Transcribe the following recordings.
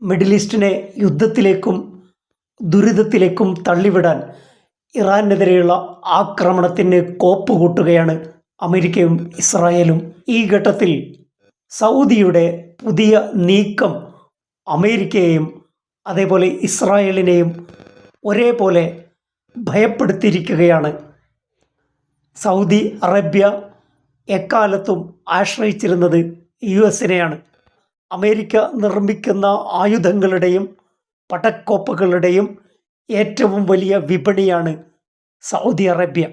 Middle ഈസ്റ്റിനെ യുദ്ധത്തിലേക്കും ദുരിതത്തിലേക്കും തള്ളിവിടാൻ ഇറാനെതിരെയുള്ള ആക്രമണത്തിന് കോപ്പുകൂട്ടുകയാണ് അമേരിക്കയും ഇസ്രായേലും. ഈ ഘട്ടത്തിൽ സൗദിയുടെ പുതിയ നീക്കം അമേരിക്കയെയും അതേപോലെ ഇസ്രായേലിനെയും ഒരേപോലെ ഭയപ്പെടുത്തിയിരിക്കുകയാണ്. സൗദി അറേബ്യ എക്കാലത്തും ആശ്രയിച്ചിരുന്നത് US-നെയാണ്. അമേരിക്ക നിർമ്മിക്കുന്ന ആയുധങ്ങളുടെയും പടക്കോപ്പുകളുടെയും ഏറ്റവും വലിയ വിപണിയാണ് സൗദി അറേബ്യ.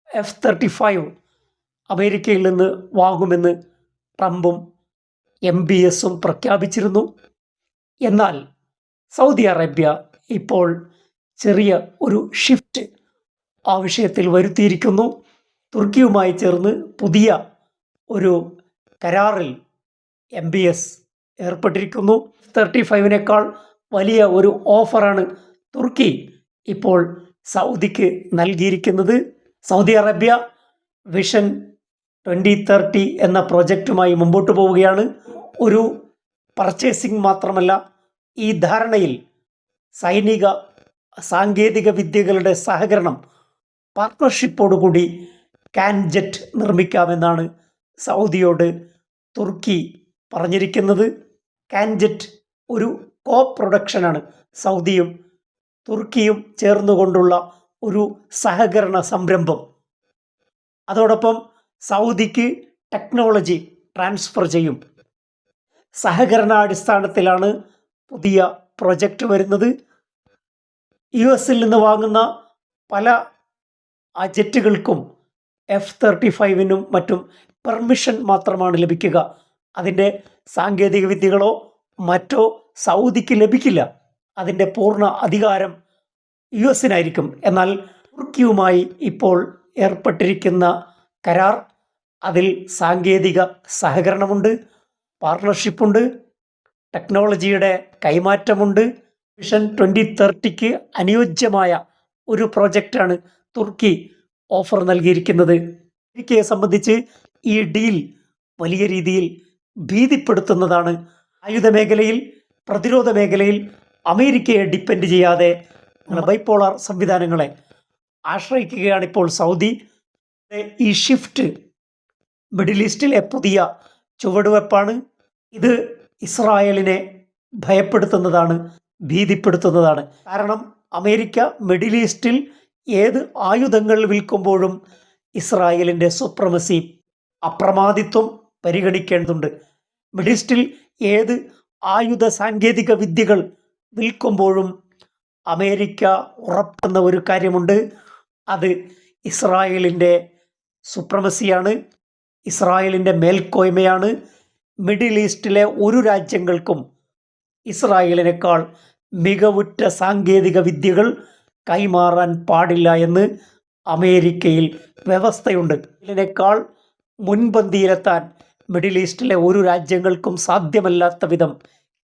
F-35 അമേരിക്കയിൽ നിന്ന് വാങ്ങുമെന്ന് ട്രംപും MBSും പ്രഖ്യാപിച്ചിരുന്നു. എന്നാൽ സൗദി അറേബ്യ ഇപ്പോൾ ചെറിയ ഒരു ഷിഫ്റ്റ് ആ വിഷയത്തിൽ വരുത്തിയിരിക്കുന്നു. തുർക്കിയുമായി ചേർന്ന് പുതിയ ഒരു കരാറിൽ MBS ഏർപ്പെട്ടിരിക്കുന്നു. F-35നേക്കാൾ വലിയ ഒരു ഓഫറാണ് തുർക്കി ഇപ്പോൾ സൗദിക്ക് നൽകിയിരിക്കുന്നത്. സൗദി അറേബ്യ വിഷൻ 2030 എന്ന പ്രോജക്റ്റുമായി മുമ്പോട്ട് പോവുകയാണ്. ഒരു പർച്ചേസിംഗ് മാത്രമല്ല, ഈ ധാരണയിൽ സൈനിക സാങ്കേതിക വിദ്യകളുടെ സഹകരണം പാർട്ട്ണർഷിപ്പോടുകൂടി കാൻജെറ്റ് നിർമ്മിക്കാമെന്നാണ് സൗദിയോട് തുർക്കി പറഞ്ഞിരിക്കുന്നത്. കാൻജെറ്റ് ഒരു കോ പ്രൊഡക്ഷനാണ്. സൗദിയും തുർക്കിയും ചേർന്നുകൊണ്ടുള്ള ഒരു സഹകരണ സംരംഭം. അതോടൊപ്പം സൗദിക്ക് ടെക്നോളജി ട്രാൻസ്ഫർ ചെയ്യും. സഹകരണാടിസ്ഥാനത്തിലാണ് പുതിയ പ്രൊജക്റ്റ് വരുന്നത്. US-ൽ നിന്ന് വാങ്ങുന്ന പല ജെറ്റുകൾക്കും F-35നും മറ്റും പെർമിഷൻ മാത്രമാണ് ലഭിക്കുക. അതിൻ്റെ സാങ്കേതിക വിദ്യകളോ മറ്റോ സൗദിക്ക് ലഭിക്കില്ല. അതിൻ്റെ പൂർണ്ണ അധികാരം US-നായിരിക്കും. എന്നാൽ തുർക്കിയുമായി ഇപ്പോൾ ഏർപ്പെട്ടിരിക്കുന്ന കരാർ, അതിൽ സാങ്കേതിക സഹകരണമുണ്ട്, പാർട്ണർഷിപ്പുണ്ട്, ടെക്നോളജിയുടെ കൈമാറ്റമുണ്ട്. വിഷൻ 2030ക്ക് അനുയോജ്യമായ ഒരു പ്രോജക്റ്റാണ് തുർക്കി ഓഫർ നൽകിയിരിക്കുന്നത്. അമേരിക്കയെ സംബന്ധിച്ച് ഈ ഡീൽ വലിയ രീതിയിൽ ഭീതിപ്പെടുത്തുന്നതാണ്. ആയുധ മേഖലയിൽ, പ്രതിരോധ മേഖലയിൽ അമേരിക്കയെ ഡിപ്പെൻഡ് ചെയ്യാതെ ബൈപോളാർ സംവിധാനങ്ങളെ ആശ്രയിക്കുകയാണിപ്പോൾ സൗദി. ഈ ഷിഫ്റ്റ് മിഡിൽ ഈസ്റ്റിലെ പുതിയ ചുവടുവെപ്പാണ്. ഇത് ഇസ്രായേലിനെ ഭയപ്പെടുത്തുന്നതാണ്, ഭീതിപ്പെടുത്തുന്നതാണ്. കാരണം അമേരിക്ക മിഡിൽ ഈസ്റ്റിൽ ഏത് ആയുധങ്ങൾ വിൽക്കുമ്പോഴും ഇസ്രായേലിൻ്റെ സുപ്രമസി, അപ്രമാദിത്വം പരിഗണിക്കേണ്ടതുണ്ട്. മിഡിൽ ഈസ്റ്റിൽ ഏത് ആയുധ സാങ്കേതിക വിദ്യകൾ വിൽക്കുമ്പോഴും അമേരിക്ക ഉറപ്പുന്ന ഒരു കാര്യമുണ്ട്. അത് ഇസ്രായേലിൻ്റെ സുപ്രമസിയാണ്, ഇസ്രായേലിൻ്റെ മേൽക്കോയ്മയാണ്. മിഡിൽ ഈസ്റ്റിലെ ഒരു രാജ്യങ്ങൾക്കും ഇസ്രായേലിനേക്കാൾ മികവുറ്റ സാങ്കേതിക വിദ്യകൾ കൈമാറാൻ പാടില്ല എന്ന് അമേരിക്കയിൽ വ്യവസ്ഥയുണ്ട്. ഇതിനേക്കാൾ മുൻപന്തിയിലെത്താൻ മിഡിൽ ഈസ്റ്റിലെ ഒരു രാജ്യങ്ങൾക്കും സാധ്യമല്ലാത്ത വിധം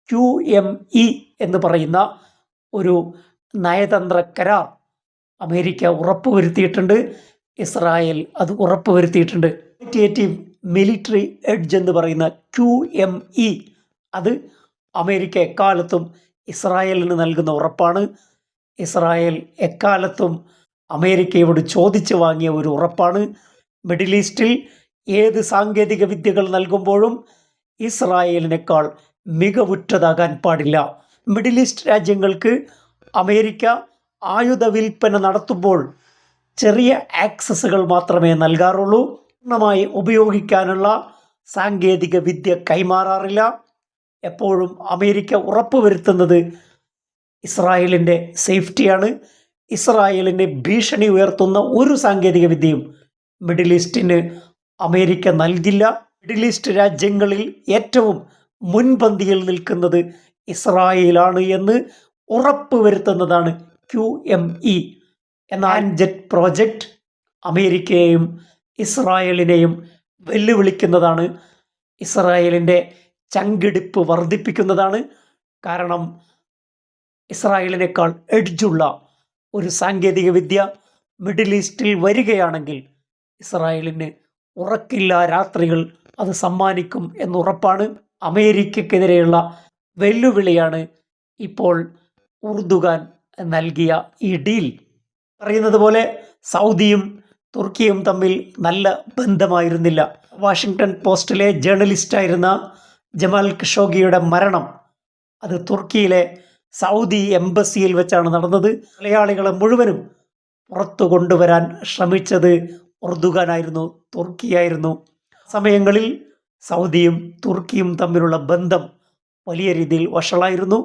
QME എന്ന് പറയുന്ന ഒരു നയതന്ത്ര കരാർ അമേരിക്ക ഉറപ്പുവരുത്തിയിട്ടുണ്ട്. ഇസ്രായേൽ അത് ഉറപ്പുവരുത്തിയിട്ടുണ്ട്. ക്വാളിറ്റേറ്റീവ് മിലിറ്ററി എഡ്ജ് എന്ന് പറയുന്ന QME, അത് അമേരിക്ക എക്കാലത്തും ഇസ്രായേലിന് നൽകുന്ന ഉറപ്പാണ്. ഇസ്രായേൽ എക്കാലത്തും അമേരിക്കയോട് ചോദിച്ചു വാങ്ങിയ ഒരു ഉറപ്പാണ്. മിഡിൽ ഈസ്റ്റിൽ ഏത് സാങ്കേതിക വിദ്യകൾ നൽകുമ്പോഴും ഇസ്രായേലിനേക്കാൾ മികവുറ്റതാകാൻ പാടില്ല. മിഡിൽ ഈസ്റ്റ് രാജ്യങ്ങൾക്ക് അമേരിക്ക ആയുധ വിൽപ്പന നടത്തുമ്പോൾ ചെറിയ ആക്സസുകൾ മാത്രമേ നൽകാറുള്ളൂ. പൂർണ്ണമായി ഉപയോഗിക്കാനുള്ള സാങ്കേതിക വിദ്യ കൈമാറാറില്ല. എപ്പോഴും അമേരിക്ക ഉറപ്പുവരുത്തുന്നത് ഇസ്രായേലിൻ്റെ സേഫ്റ്റിയാണ്. ഇസ്രായേലിന് ഭീഷണി ഉയർത്തുന്ന ഒരു സാങ്കേതിക വിദ്യയും മിഡിൽ ഈസ്റ്റിന് അമേരിക്ക നൽകില്ല. മിഡിൽ ഈസ്റ്റ് രാജ്യങ്ങളിൽ ഏറ്റവും മുൻപന്തിയിൽ നിൽക്കുന്നത് ഇസ്രായേലാണ് എന്ന് ഉറപ്പുവരുത്തുന്നതാണ് QME. എന്നാൽ ജെറ്റ് പ്രോജക്റ്റ് അമേരിക്കയെയും ഇസ്രായേലിനെയും വെല്ലുവിളിക്കുന്നതാണ്. ഇസ്രായേലിൻ്റെ ചങ്കിടിപ്പ് വർദ്ധിപ്പിക്കുന്നതാണ്. കാരണം ഇസ്രായേലിനേക്കാൾ എഡ്ജുള്ള ഒരു സാങ്കേതിക വിദ്യ മിഡിൽ ഈസ്റ്റിൽ വരികയാണെങ്കിൽ ഇസ്രായേലിന് ഉറക്കില്ല രാത്രികൾ അത് സമ്മാനിക്കും എന്നുറപ്പാണ്. അമേരിക്കക്കെതിരെയുള്ള വെല്ലുവിളിയാണ് ഇപ്പോൾ ഉർദുഗാൻ നൽകിയ ഈ ഡീൽ. പറയുന്നത് പോലെ സൗദിയും തുർക്കിയും തമ്മിൽ നല്ല ബന്ധമായിരുന്നില്ല. വാഷിങ്ടൺ പോസ്റ്റിലെ ജേർണലിസ്റ്റായിരുന്ന ജമാൽ ഖഷോഗിയുടെ മരണം അത് തുർക്കിയിലെ സൗദി എംബസിയിൽ വെച്ചാണ് നടന്നത്. മലയാളികളെ മുഴുവനും പുറത്തു കൊണ്ടുവരാൻ ശ്രമിച്ചത് ഉർദുഗാനായിരുന്നു, തുർക്കിയായിരുന്നു. സമയങ്ങളിൽ സൗദിയും തുർക്കിയും തമ്മിലുള്ള ബന്ധം വലിയ രീതിയിൽ വഷളായിരുന്നു.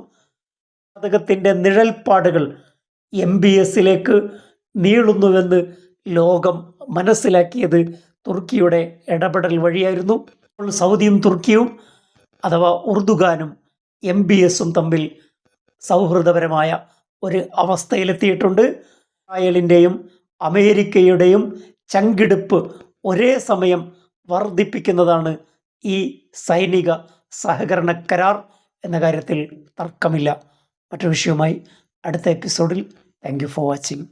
കൊലപാതകത്തിൻ്റെ നിഴൽപ്പാടുകൾ MBSലേക്ക് നീളുന്നുവെന്ന് ലോകം മനസ്സിലാക്കിയത് തുർക്കിയുടെ ഇടപെടൽ വഴിയായിരുന്നു. ഇപ്പോൾ സൗദിയും തുർക്കിയും അഥവാ ഉർദുഗാനും MBSും തമ്മിൽ സൗഹൃദപരമായ ഒരു അവസ്ഥയിലെത്തിയിട്ടുണ്ട്. ഇസ്രായേലിൻ്റെയും അമേരിക്കയുടെയും ചങ്കിടിപ്പ് ഒരേ സമയം വർദ്ധിപ്പിക്കുന്നതാണ് ഈ സൈനിക സഹകരണ കരാർ എന്ന കാര്യത്തിൽ തർക്കമില്ല. മറ്റൊരു വിഷയവുമായി അടുത്ത എപ്പിസോഡിൽ. Thank you for watching.